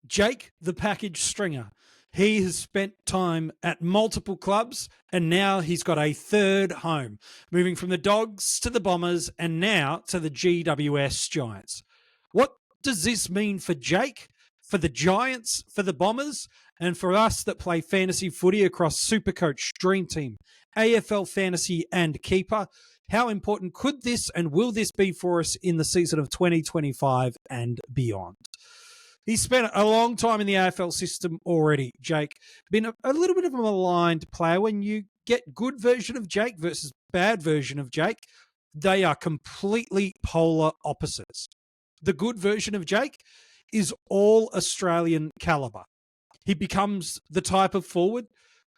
Jake, the package stringer. He has spent time at multiple clubs and now he's got a third home, moving from the Dogs to the Bombers and now to the GWS Giants. What does this mean for Jake, for the Giants, for the Bombers, and for us that play fantasy footy across SuperCoach, Dream Team, AFL Fantasy, and Keeper? How important could this and will this be for us in the season of 2025 and beyond? He's spent a long time in the AFL system already, Jake. Been a little bit of a maligned player. When you get good version of Jake versus bad version of Jake, they are completely polar opposites. The good version of Jake is all Australian caliber. He becomes the type of forward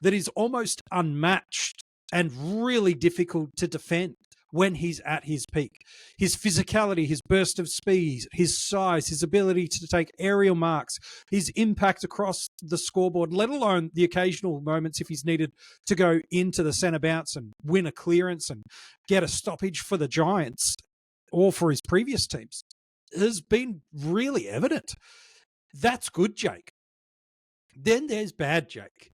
that is almost unmatched and really difficult to defend when he's at his peak. His physicality, his burst of speed, his size, his ability to take aerial marks, his impact across the scoreboard, let alone the occasional moments if he's needed to go into the centre bounce and win a clearance and get a stoppage for the Giants or for his previous teams, has been really evident. That's good Jake. Then there's bad Jake,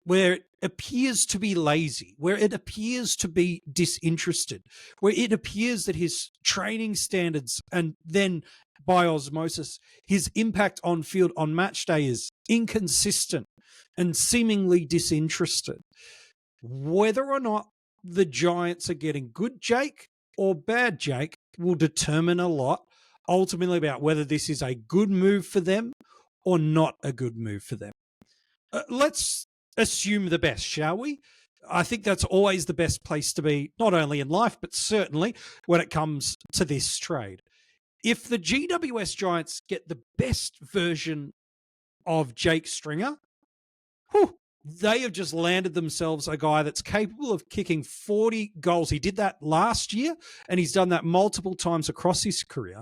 where it appears to be lazy, where it appears to be disinterested, where it appears that his training standards and then by osmosis, his impact on field on match day is inconsistent and seemingly disinterested. Whether or not the Giants are getting good Jake or bad Jake will determine a lot ultimately about whether this is a good move for them or not a good move for them. Let's assume the best, shall we? I think that's always the best place to be, not only in life, but certainly when it comes to this trade. If the GWS Giants get the best version of Jake Stringer, they have just landed themselves a guy that's capable of kicking 40 goals. He did that last year, and he's done that multiple times across his career.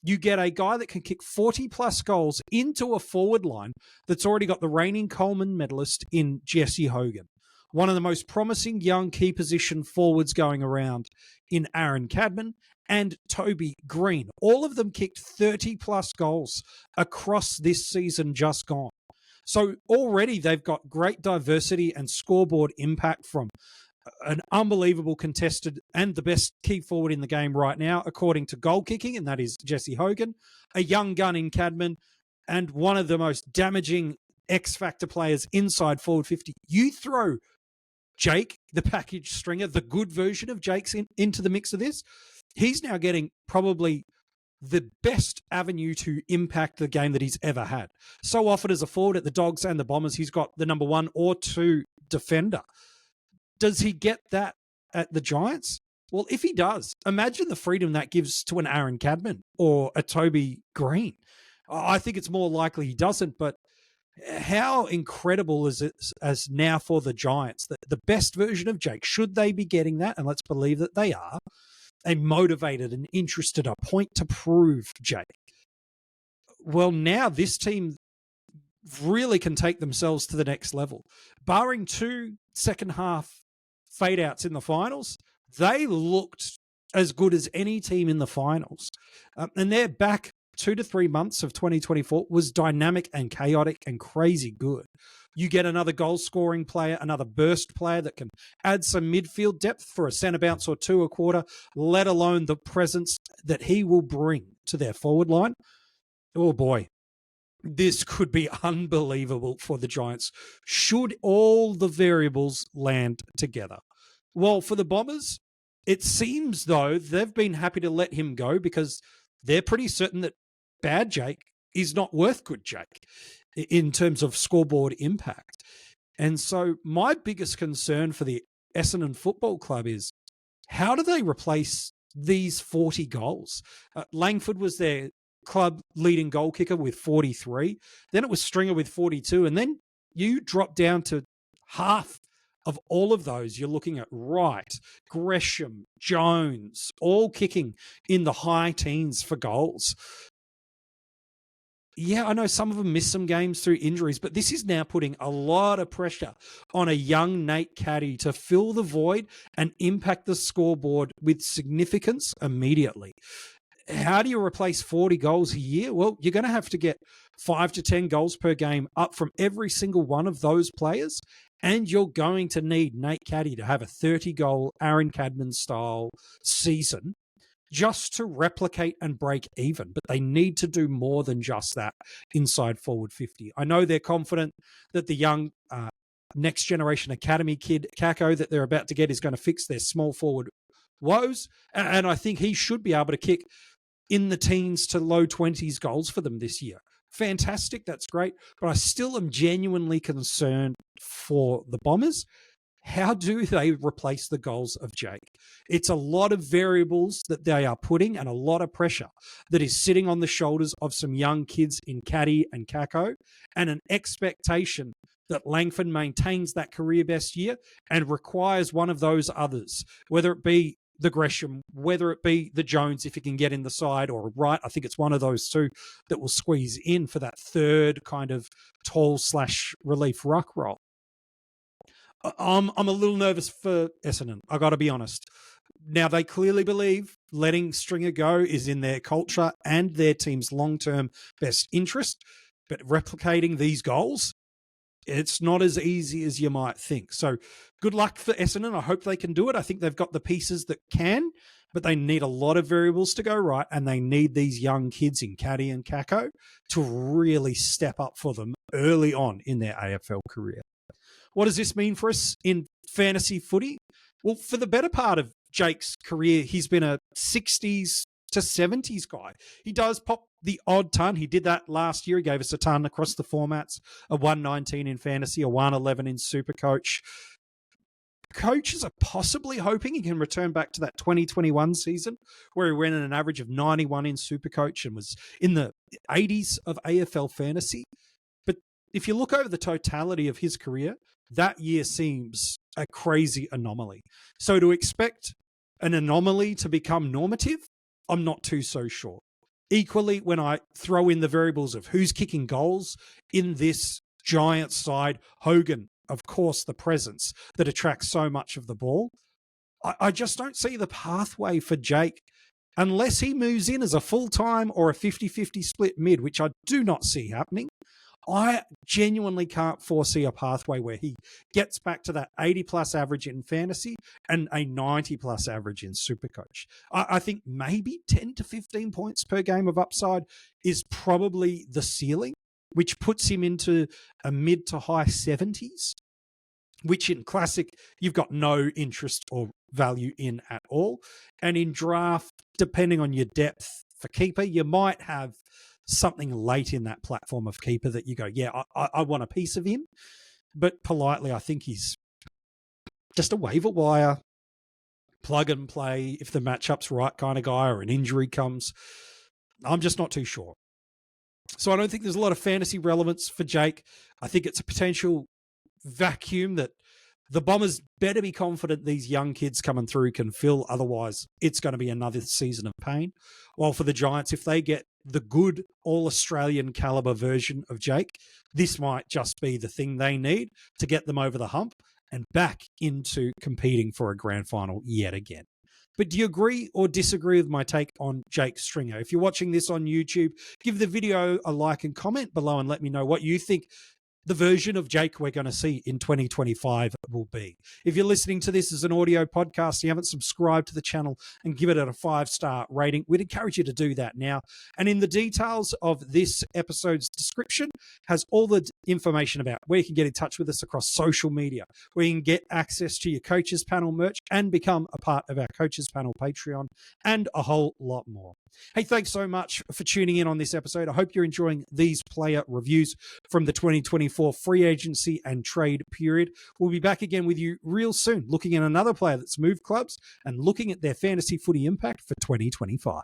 You get a guy that can kick 40-plus goals into a forward line that's already got the reigning Coleman medalist in Jesse Hogan, one of the most promising young key position forwards going around in Aaron Cadman and Toby Green. All of them kicked 30-plus goals across this season just gone. So already they've got great diversity and scoreboard impact from an unbelievable contested and the best key forward in the game right now, according to goal kicking, and that is Jesse Hogan, a young gun in Cadman, and one of the most damaging X-factor players inside forward 50. You throw Jake, the package stringer, the good version of Jake's into the mix of this, he's now getting probably the best avenue to impact the game that he's ever had. So often as a forward at the Dogs and the Bombers, he's got the number 1 or 2 defender. Does he get that at the Giants? Well, if he does, imagine the freedom that gives to an Aaron Cadman or a Toby Green. I think it's more likely he doesn't, but how incredible is it as now for the Giants? The best version of Jake, should they be getting that? And let's believe that they are. A motivated and interested, a point to prove Jake. Well, now this team really can take themselves to the next level. Barring 2 second half fade outs in the finals, they looked as good as any team in the finals. And their back 2 to 3 months of 2024 was dynamic and chaotic and crazy good. You get another goal scoring player, another burst player that can add some midfield depth for a centre bounce or 2 a quarter, let alone the presence that he will bring to their forward line. Oh boy, this could be unbelievable for the Giants should all the variables land together. Well, for the Bombers, it seems though they've been happy to let him go because they're pretty certain that bad Jake is not worth good Jake in terms of scoreboard impact. And so my biggest concern for the Essendon Football Club is how do they replace these 40 goals? Langford was their club leading goal kicker with 43. Then it was Stringer with 42. And then you drop down to half of all of those. You're looking at Wright, Gresham, Jones, all kicking in the high teens for goals. Yeah, I know some of them missed some games through injuries, but this is now putting a lot of pressure on a young Nate Caddy to fill the void and impact the scoreboard with significance immediately. How do you replace 40 goals a year? Well, you're going to have to get 5 to 10 goals per game up from every single one of those players. And you're going to need Nate Caddy to have a 30-goal Aaron Cadman-style season just to replicate and break even. But they need to do more than just that inside forward 50. I know they're confident that the young next generation academy kid, Kako, that they're about to get is going to fix their small forward woes. And I think he should be able to kick in the teens to low 20s goals for them this year. Fantastic. That's great. But I still am genuinely concerned for the Bombers. How do they replace the goals of Jake? It's a lot of variables that they are putting and a lot of pressure that is sitting on the shoulders of some young kids in Caddy and Kako, and an expectation that Langford maintains that career best year and requires one of those others, whether it be the Gresham, whether it be the Jones, if he can get in the side, or Wright. I think it's one of those two that will squeeze in for that third kind of tall/relief ruck role. I'm a little nervous for Essendon, I got to be honest. Now, they clearly believe letting Stringer go is in their culture and their team's long-term best interest, but replicating these goals, it's not as easy as you might think. So good luck for Essendon. I hope they can do it. I think they've got the pieces that can, but they need a lot of variables to go right, and they need these young kids in Caddy and Kako to really step up for them early on in their AFL career. What does this mean for us in fantasy footy? Well, for the better part of Jake's career, he's been a 60s to 70s guy. He does pop the odd ton. He did that last year. He gave us a ton across the formats, a 119 in fantasy, a 111 in SuperCoach. Coaches are possibly hoping he can return back to that 2021 season where he ran an average of 91 in SuperCoach and was in the 80s of AFL Fantasy. But if you look over the totality of his career, that year seems a crazy anomaly. So to expect an anomaly to become normative, I'm not too so sure. Equally, when I throw in the variables of who's kicking goals in this Giants side, Hogan, of course, the presence that attracts so much of the ball, I just don't see the pathway for Jake unless he moves in as a full-time or a 50-50 split mid, which I do not see happening. I genuinely can't foresee a pathway where he gets back to that 80-plus average in fantasy and a 90-plus average in SuperCoach. I think maybe 10 to 15 points per game of upside is probably the ceiling, which puts him into a mid to high 70s, which in Classic, you've got no interest or value in at all. And in Draft, depending on your depth for keeper, you might have something late in that platform of keeper that you go, yeah, I want a piece of him. But politely, I think he's just a waiver wire, plug and play, if the matchup's right kind of guy or an injury comes. I'm just not too sure. So I don't think there's a lot of fantasy relevance for Jake. I think it's a potential vacuum that the Bombers better be confident these young kids coming through can fill. Otherwise, it's going to be another season of pain. While for the Giants, if they get the good All-Australian caliber version of Jake, this might just be the thing they need to get them over the hump and back into competing for a grand final yet again. But do you agree or disagree with my take on Jake Stringer? If you're watching this on YouTube, give the video a like and comment below and let me know what you think the version of Jake we're going to see in 2025 will be. If you're listening to this as an audio podcast, you haven't subscribed to the channel and give it a 5-star rating, we'd encourage you to do that now. And in the details of this episode's description has all the information about where you can get in touch with us across social media, where you can get access to your Coaches Panel merch and become a part of our Coaches Panel Patreon, and a whole lot more. Hey, thanks so much for tuning in on this episode. I hope you're enjoying these player reviews from the 2024 free agency and trade period. We'll be back again with you real soon, looking at another player that's moved clubs and looking at their fantasy footy impact for 2025.